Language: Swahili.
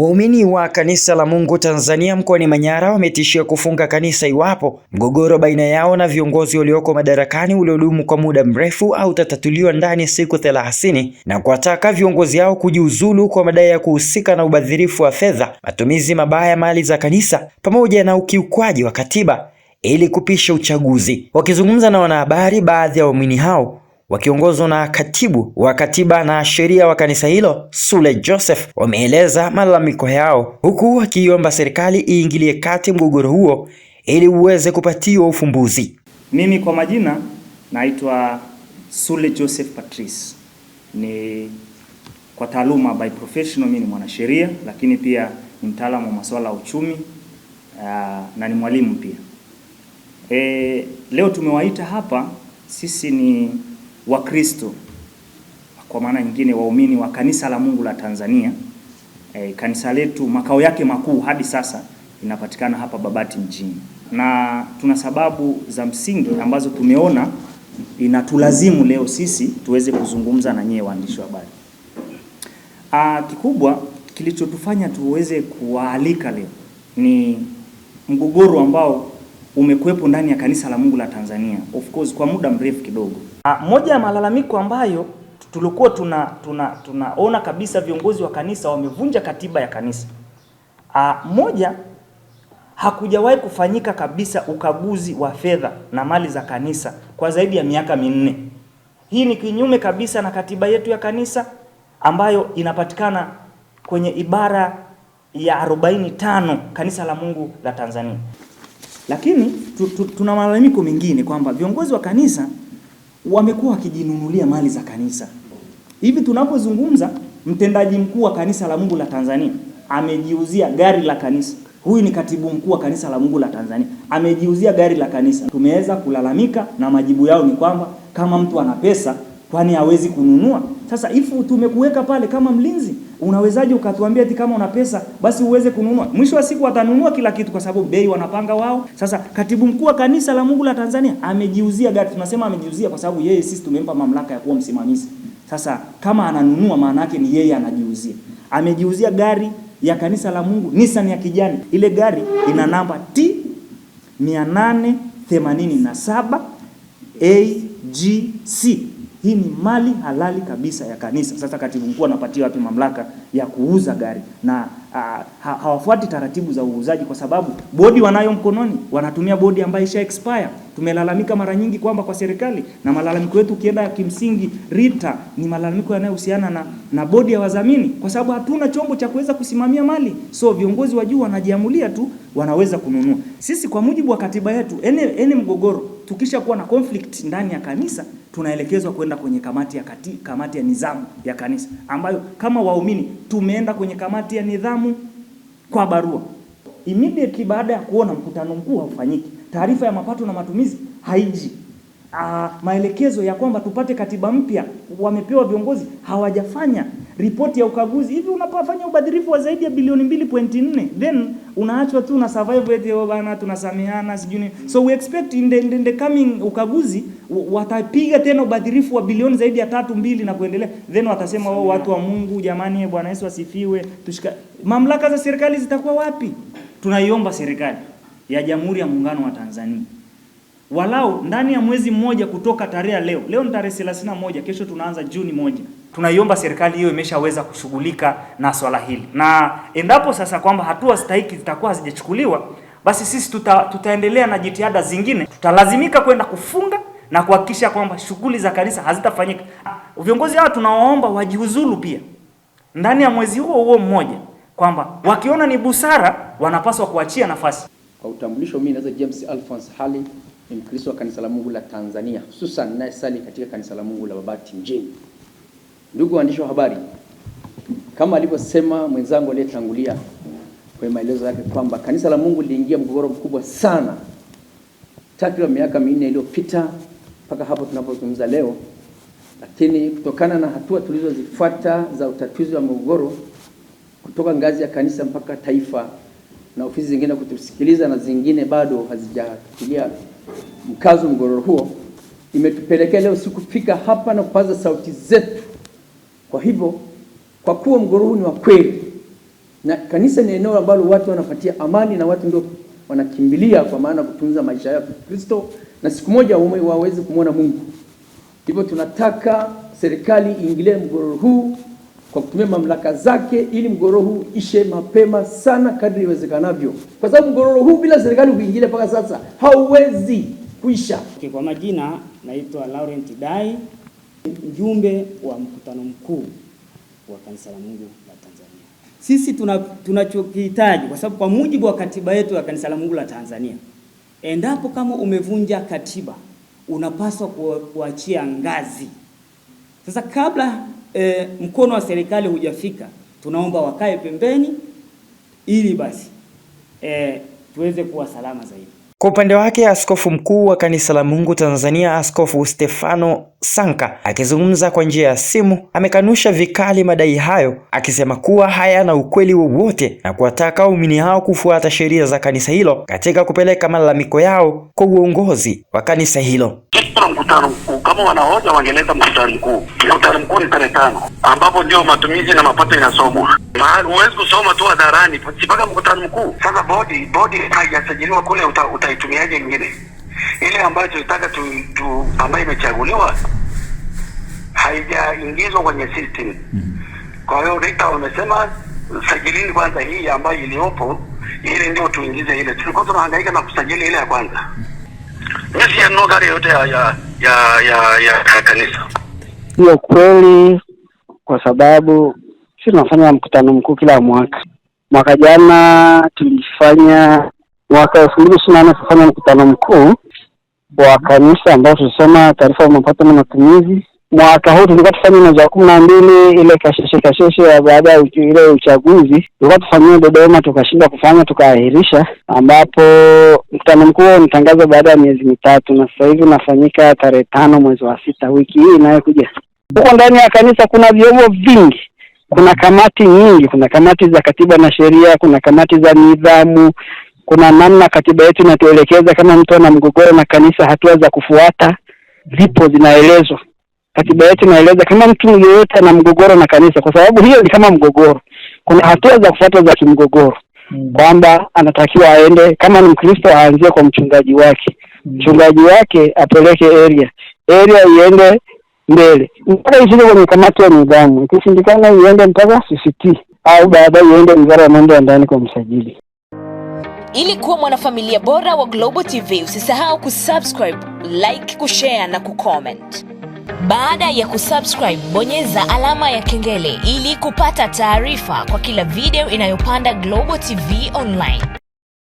Waumini wa Kanisa la Mungu Tanzania mkoani Manyara wametishia kufunga kanisa iwapo mgogoro baina yao na viongozi walioko madarakani uliodumu kwa muda mrefu hautatatuliwa ndani ya siku 30, na kuwataka viongozi hao kujiuzulu kwa madai ya kuhusika na ubadhirifu wa fedha, matumizi mabaya ya mali za kanisa pamoja na ukiukwaji wa katiba ili kupisha uchaguzi. Wakizungumza na wanahabari, baadhi ya waumini hao wakiongozwa na katibu wa katiba na sheria wa kanisa hilo Sule Joseph wameeleza malalamiko yao, huku wakiomba serikali iingilie kati mgogoro huo ili uweze kupatiwa ufumbuzi. Mimi kwa majina naitwa Sule Joseph Patrice. Ni kwa taaluma by professional mimi ni mwanasheria, lakini pia ni mtaalamu wa masuala ya uchumi na ni mwalimu pia. Leo tumewaita hapa, sisi ni Wakristo, kwa maana nyingine waumini wa Kanisa la Mungu la Tanzania. Kanisa letu makao yake makuu hadi sasa inapatikana hapa Babati mjini, na tuna sababu za msingi ambazo tumeona inatulazimu leo sisi tuweze kuzungumza na nyie waandishi wa habari. Kikubwa kilichotufanya tuweze kuwaalika leo ni mgogoro ambao umekuwepo ndani ya Kanisa la Mungu la Tanzania, of course kwa muda mrefu kidogo. Moja ya malalamiko ambayo tulikuwa tunaona kabisa viongozi wa kanisa wamevunja katiba ya kanisa. Moja, hakujawahi kufanyika kabisa ukaguzi wa fedha na mali za kanisa kwa zaidi ya miaka 4. Hii ni kinyume kabisa na katiba yetu ya kanisa ambayo inapatikana kwenye ibara ya 45 Kanisa la Mungu la Tanzania. Lakini tuna malalamiko mengine kwamba viongozi wa kanisa wamekuwa wakijinunulia mali za kanisa. Hivi tunapozungumza, mtendaji mkuu wa Kanisa la Mungu la Tanzania amejiuzia gari la kanisa. Huyu ni katibu mkuu wa Kanisa la Mungu la Tanzania, amejiuzia gari la kanisa. Tumeweza kulalamika na majibu yao ni kwamba kama mtu ana pesa kwani hawezi kununua? Sasa ifu tumekuweka pale kama mlinzi, unawezaje ukatuambia eti kama una pesa basi uweze kununua? Mwisho wa siku watanunua kila kitu kwa sababu bei wanapanga wao. Sasa katibu mkuu wa Kanisa la Mungu la Tanzania amejiuzia gari. Tunasema amejiuzia kwa sababu yeye, sisi tumempa mamlaka ya kuwa msimamizi. Sasa kama ananunua, maana yake ni yeye anajiuzia. Amejiuzia gari ya Kanisa la Mungu, Nissan ya kijani. Ile gari ina namba T 887 AGC. Hii ni mali halali kabisa ya kanisa. Sasa katibu mkuu anapatia wapi mamlaka ya kuuza gari? Na hawafuati taratibu za uuzaji kwa sababu bodi wanayo mkononi, wanatumia bodi ambayo isha expire. Tumelalamika mara nyingi kwamba kwa serikali, na malalamiko yetu ukienda kimsingi RITA ni malalamiko yanayohusiana na bodi ya wadhamini, kwa sababu hatuna chombo cha kuweza kusimamia mali. So viongozi wa juu wanajiamulia tu, wanaweza kununua. Sisi kwa mujibu wa katiba yetu, ene mgogoro tukisha kuwa na conflict ndani ya kanisa, tunaelekezwa kwenda kwenye kamati ya nidhamu ya kanisa, ambayo kama waumini tumeenda kwenye kamati ya nidhamu kwa barua. Immediately baada ya kuona mkutano mkuu haufanyiki, taarifa ya mapato na matumizi haiji, maelekezo ya kwamba tupate katiba mpya wamepewa viongozi, hawajafanya ripoti ya ukaguzi. Hivi unapofanya ubadhirifu wa zaidi ya bilioni 2.4 then unaachwa tu na survive eti bana tunasameheana sijui. So we expect in the coming ukaguzi watapiga tena ubadhirifu wa bilioni zaidi ya 3.2 na kuendelea, then watasema watu wa Mungu jamani, Bwana Yesu asifiwe, tushika. Mamlaka za serikali zitakuwa wapi? Tunaiomba serikali ya Jamhuri ya Muungano wa Tanzania walau ndani ya mwezi mmoja kutoka tarehe leo ni tarehe 31, kesho tunaanza Juni 1. Tunaiomba serikali hiyo imeshaweza kushughulika na swala hili, na endapo sasa kwamba hatua stahiki zitakuwa hazijachukuliwa, basi sisi tutaendelea na jitihada zingine. Tutalazimika kwenda kufunga na kuhakikisha kwamba shughuli za kanisa hazitafanyika. Viongozi hao tunawaomba wajiuzulu pia ndani ya mwezi huo mmoja, kwamba wakiona ni busara wanapaswa kuachia nafasi. Kwa utambulisho, mimi naitwa James Alphonse Hali, ni Mkristo wa Kanisa la Mungu la Tanzania, hususan ninayesali katika Kanisa la Mungu la Babati mjini. Ndugu waandishi wa habari, kama alivyosema mwenzangu aliyetangulia kwa maelezo yake kwamba Kanisa la Mungu liliingia mgogoro mkubwa sana takriban miaka 4 iliyopita mpaka hapo tunapozungumza leo, lakini kutokana na hatua tulizozifuata za utatuzi wa mgogoro kutoka ngazi ya kanisa mpaka taifa, na ofisi zingine kutusikiliza na zingine bado hazijatilia mkazo mgogoro huo, imetupelekea leo sikufika hapa na kupaza sauti zetu. Kwa hivyo, kwa kuwa mgogoro huu ni wa kweli na kanisa ni eneo ambalo watu wanapatia amani na watu ndio wanakimbilia kwa maana kutunza maisha yao Kristo na siku moja waweze kumwona Mungu. Hivyo tunataka serikali iingilie mgogoro huu kwa kutumia mamlaka zake ili mgogoro huu ishe mapema sana kadri iwezekanavyo, kwa sababu mgogoro huu bila serikali kuingilia mpaka sasa hauwezi kuisha. Kwa majina naitwa Laurent Dai, mjumbe wa mkutano mkuu wa Kanisa la Mungu la Tanzania. Sisi tunachokihitaji, kwa sababu kwa mujibu wa katiba yetu ya Kanisa la Mungu la Tanzania, endapo kama umevunja katiba unapaswa kuachia ngazi. Sasa kabla mkono wa serikali hujafika, tunaomba wakae pembeni ili basi tuweze kuwa salama zaidi. Kwa upande wake, Askofu Mkuu wa Kanisa la Mungu Tanzania, Askofu Stefano Sanka, akizungumza kwa njia ya simu, amekanusha vikali madai hayo, akisema kuwa hayana ukweli wowote na kuwataka waumini hao kufuata sheria za kanisa hilo katika kupeleka malalamiko yao kwa uongozi wa kanisa hilo. Mkutano mkuu, kama wanahoja wangeleta mkutano mkuu. Mkutano mkuu ni tarehe 5 ambapo ndio matumizi na mapato inasomwa. Huwezi kusoma tu hadharani mpaka mkutano mkuu. Sasa bodi haijasajiliwa kule, utaitumiaje nyingine? Ile ambayo tunataka ambayo imechaguliwa haijaingizwa kwenye system. Kwa hiyo RITA wamesema sajilini kwanza hii ambayo iliopo, ile ndio tuingize ile. Tulikuwa tunahangaika na kusajili ile ya kwanza. Mimi ya gari yote ya kanisa. Hiyo kweli, kwa sababu sisi tunafanya mkutano mkuu kila mwaka. Mwaka jana tulifanya, mwaka 2024 tulifanya mkutano mkuu wa kanisa ambao tulisoma taarifa ya mapato na matumizi. Mwaka huu tulikuwa tufanye mwezi wa 12 ile kasheshe ya baada ya ile uchaguzi. Tulikuwa tufanyie Dodoma, tukashindwa kufanya, tukaahirisha, ambapo mkutano mkuu unatangaza baada ya miezi mitatu, na sasa hivi unafanyika tarehe 5 mwezi wa 6 wiki hii inayokuja. Huko ndani ya kanisa kuna vyombo vingi. Kuna kamati nyingi, kuna kamati za katiba na sheria, kuna kamati za nidhamu, kuna namna katiba yetu inatuelekeza kama mtu ana mgogoro na kanisa hatua za kufuata zipo zinaelezwa. Katiba yetu inaeleza kama mtu yeyote ana mgogoro na kanisa, kwa sababu hiyo ni kama mgogoro, kuna hatua za kufuata za kimgogoro, kwamba anatakiwa aende, kama ni Mkristo aanzie kwa mchungaji wake, mchungaji wake apeleke area iende mbele mpaka ishike kwenye kamati ya nidhamu, ikishindikana iende mpaka CCT au baadaye iende wizara ya mambo ya ndani kwa msajili. Ili kuwa mwanafamilia bora wa Global TV, usisahau kusubscribe, like, kushare na kucomment. Baada ya kusubscribe, bonyeza alama ya kengele ili kupata taarifa kwa kila video inayopanda Global TV Online.